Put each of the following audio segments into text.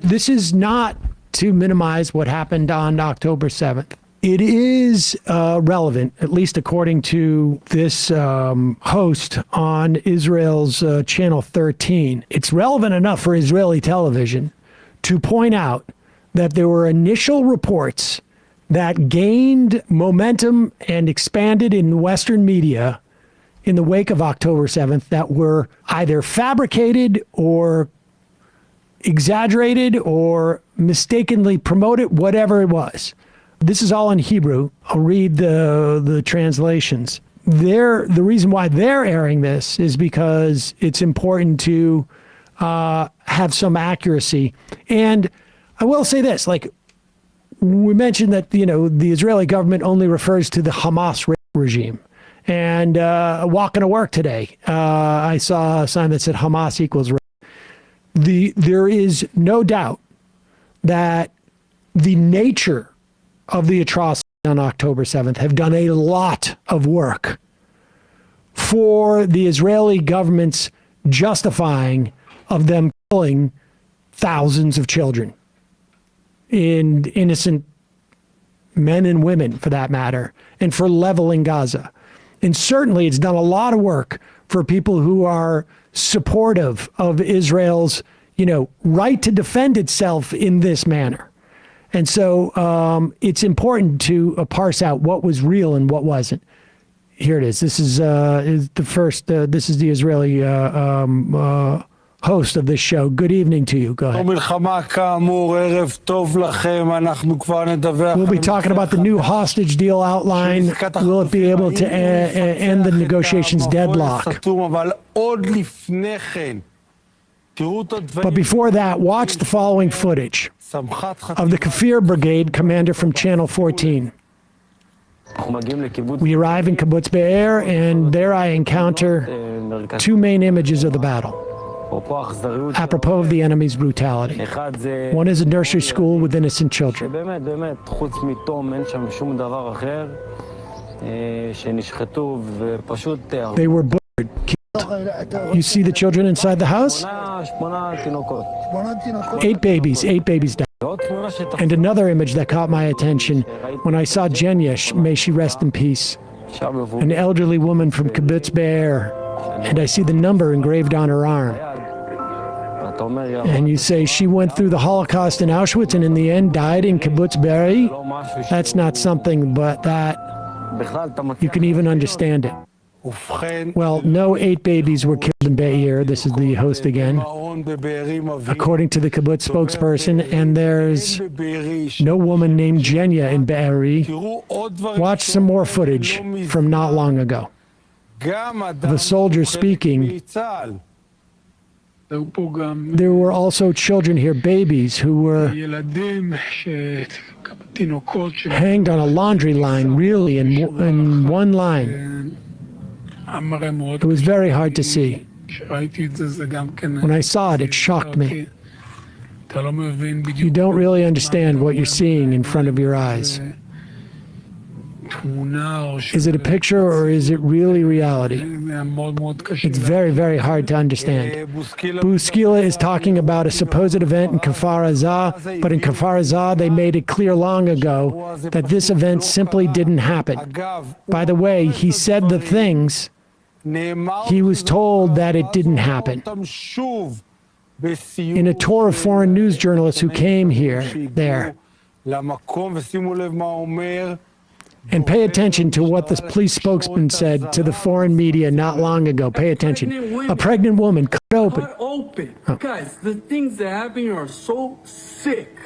this is not to minimize what happened on October 7th. It is relevant, at least according to this host on Israel's Channel 13. It's relevant enough for Israeli television to point out that there were initial reports that gained momentum and expanded in Western media in the wake of October 7th that were either fabricated or exaggerated or mistakenly promoted, whatever it was. This is all in Hebrew. I'll read the translations. The reason why they're airing this is because it's important to have some accuracy. And I will say this, like we mentioned that, the Israeli government only refers to the Hamas regime. And walking to work today, I saw a sign that said Hamas equals rape. There is no doubt that the nature of the atrocity on October 7th have done a lot of work for the Israeli government's justifying of them killing thousands of children, and innocent men and women for that matter, and for leveling Gaza. And certainly it's done a lot of work for people who are supportive of Israel's, right to defend itself in this manner. And so it's important to parse out what was real and what wasn't. Here it is. This is the first. This is the Israeli host of this show. Good evening to you. Go ahead. We'll be talking about the new hostage deal outline. Will it be able to end the negotiations deadlock? But before that, watch the following footage of the Kafir Brigade commander from Channel 14. We arrive in Kibbutz Be'er, and there I encounter two main images of the battle, apropos of the enemy's brutality. One is a nursery school with innocent children. They were butchered, killed. You see the children inside the house? 8 babies died. And another image that caught my attention when I saw Jenya, may she rest in peace, an elderly woman from Kibbutz Be'er, and I see the number engraved on her arm. And you say she went through the Holocaust in Auschwitz and in the end died in Kibbutz Be'er? That's not something but that you can even understand it. Well, no 8 babies were killed in Be'er. This is the host again, according to the kibbutz spokesperson, and there's no woman named Jenya in Be'er. Watch some more footage from not long ago. The soldiers speaking. There were also children here, babies, who were hanged on a laundry line, really, in one line. It was very hard to see. When I saw it, it shocked me. You don't really understand what you're seeing in front of your eyes. Is it a picture or is it really reality? It's very, very hard to understand. Buskila is talking about a supposed event in Kfar Aza, but in Kfar Aza they made it clear long ago that this event simply didn't happen. By the way, he said the things he was told that it didn't happen. In a tour of foreign news journalists who came there. And pay attention to what the police spokesman said to the foreign media not long ago. Pay attention. A pregnant woman cut open. Oh. Guys, the things that happen are so sick.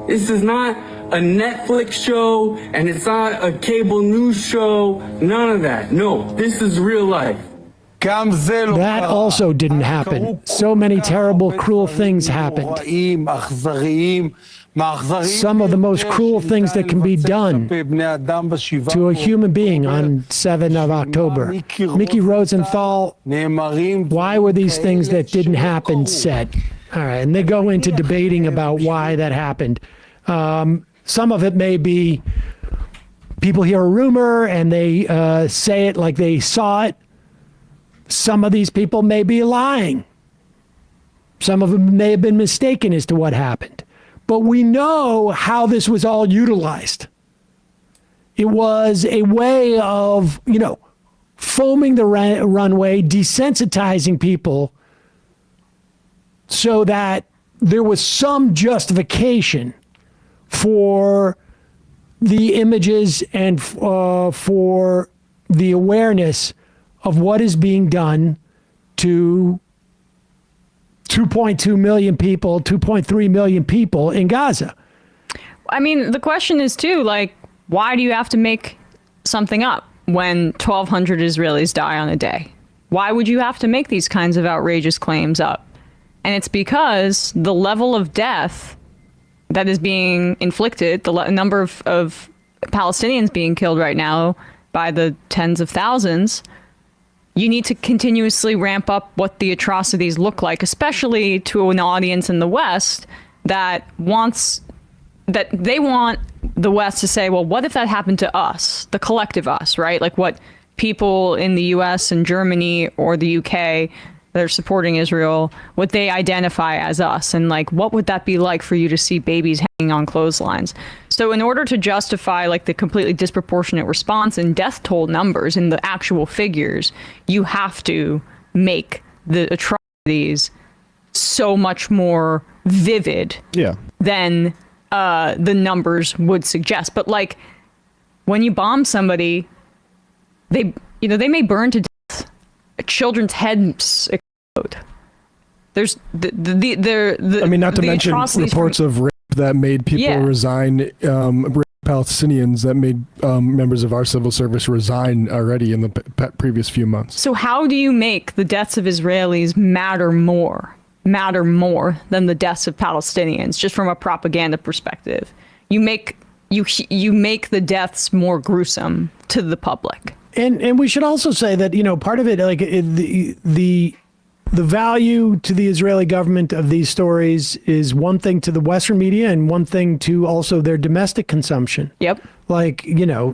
This is not a Netflix show, and it's not a cable news show. None of that. No, this is real life. That also didn't happen. So many terrible, cruel things happened. Some of the most cruel things that can be done to a human being on 7th of October. Mickey Rosenthal, why were these things that didn't happen said? All right, and they go into debating about why that happened. Some of it may be people hear a rumor and they say it like they saw it. Some of these people may be lying. Some of them may have been mistaken as to what happened. But we know how this was all utilized. It was a way of, foaming the runway, desensitizing people so that there was some justification for the images and for the awareness of what is being done to 2.2 million people, 2.3 million people in Gaza. I mean, the question is too, like, why do you have to make something up when 1,200 Israelis die on a day? Why would you have to make these kinds of outrageous claims up? And it's because the level of death that is being inflicted, the number of Palestinians being killed right now by the tens of thousands, you need to continuously ramp up what the atrocities look like, especially to an audience in the West that they want the West to say, well, what if that happened to us, the collective us, right? Like what people in the US and Germany or the UK that are supporting Israel, what they identify as us, and like, what would that be like for you to see babies hanging on clotheslines? So in order to justify like the completely disproportionate response in death toll numbers in the actual figures, you have to make the atrocities so much more vivid than the numbers would suggest. But like when you bomb somebody, they may burn to death. Children's heads explode. There's I mean, not to mention reports of rape that made people resign, rape Palestinians that made members of our civil service resign already in the previous few months. So how do you make the deaths of Israelis matter more than the deaths of Palestinians, just from a propaganda perspective? You make the deaths more gruesome to the public. And we should also say that, part of it, like the value to the Israeli government of these stories is one thing to the Western media and one thing to also their domestic consumption. Yep. Like,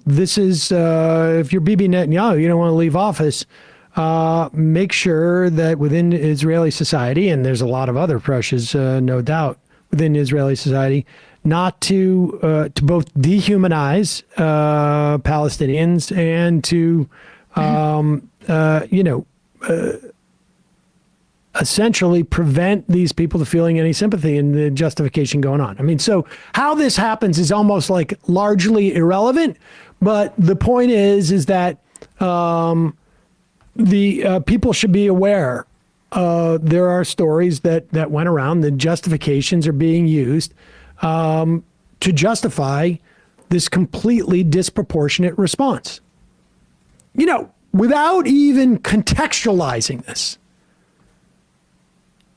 this is, if you're Bibi Netanyahu, you don't want to leave office, make sure that within Israeli society, and there's a lot of other pressures, no doubt, within Israeli society, not to both dehumanize Palestinians and to, essentially prevent these people from feeling any sympathy and the justification going on. I mean, so how this happens is almost like largely irrelevant, but the point is that the people should be aware. There are stories that went around, the justifications are being used to justify this completely disproportionate response. Without even contextualizing this.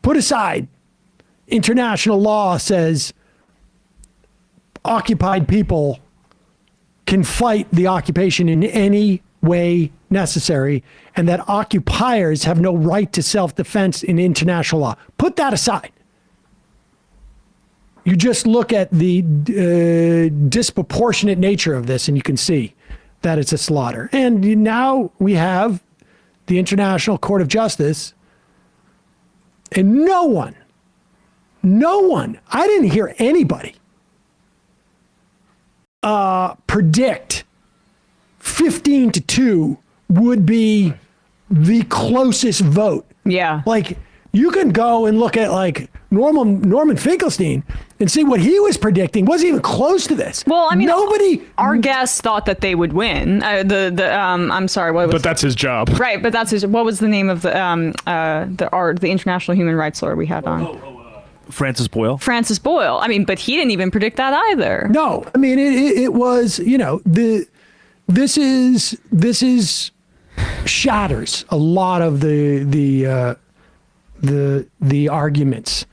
Put aside, international law says occupied people can fight the occupation in any way necessary, and that occupiers have no right to self-defense in international law. Put that aside. You just look at the disproportionate nature of this, and you can see that it's a slaughter. And now we have the International Court of Justice, and no one, I didn't hear anybody predict 15-2 would be the closest vote. Yeah. Like, you can go and look at like Norman Finkelstein and see what he was predicting wasn't even close to this. Well, I mean, our Mm. guests thought that they would win. I'm sorry, what was? But that's his job, right? But that's his. What was the name of the international human rights lawyer we had on? Francis Boyle. Francis Boyle. I mean, but he didn't even predict that either. No, I mean it was this is shatters a lot of the arguments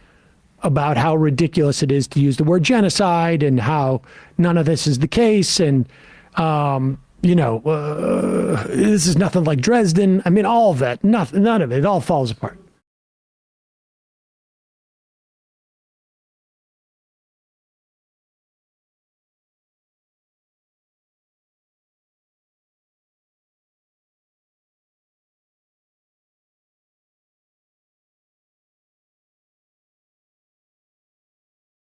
about how ridiculous it is to use the word genocide and how none of this is the case. And, this is nothing like Dresden. I mean, all of that, none of it all falls apart.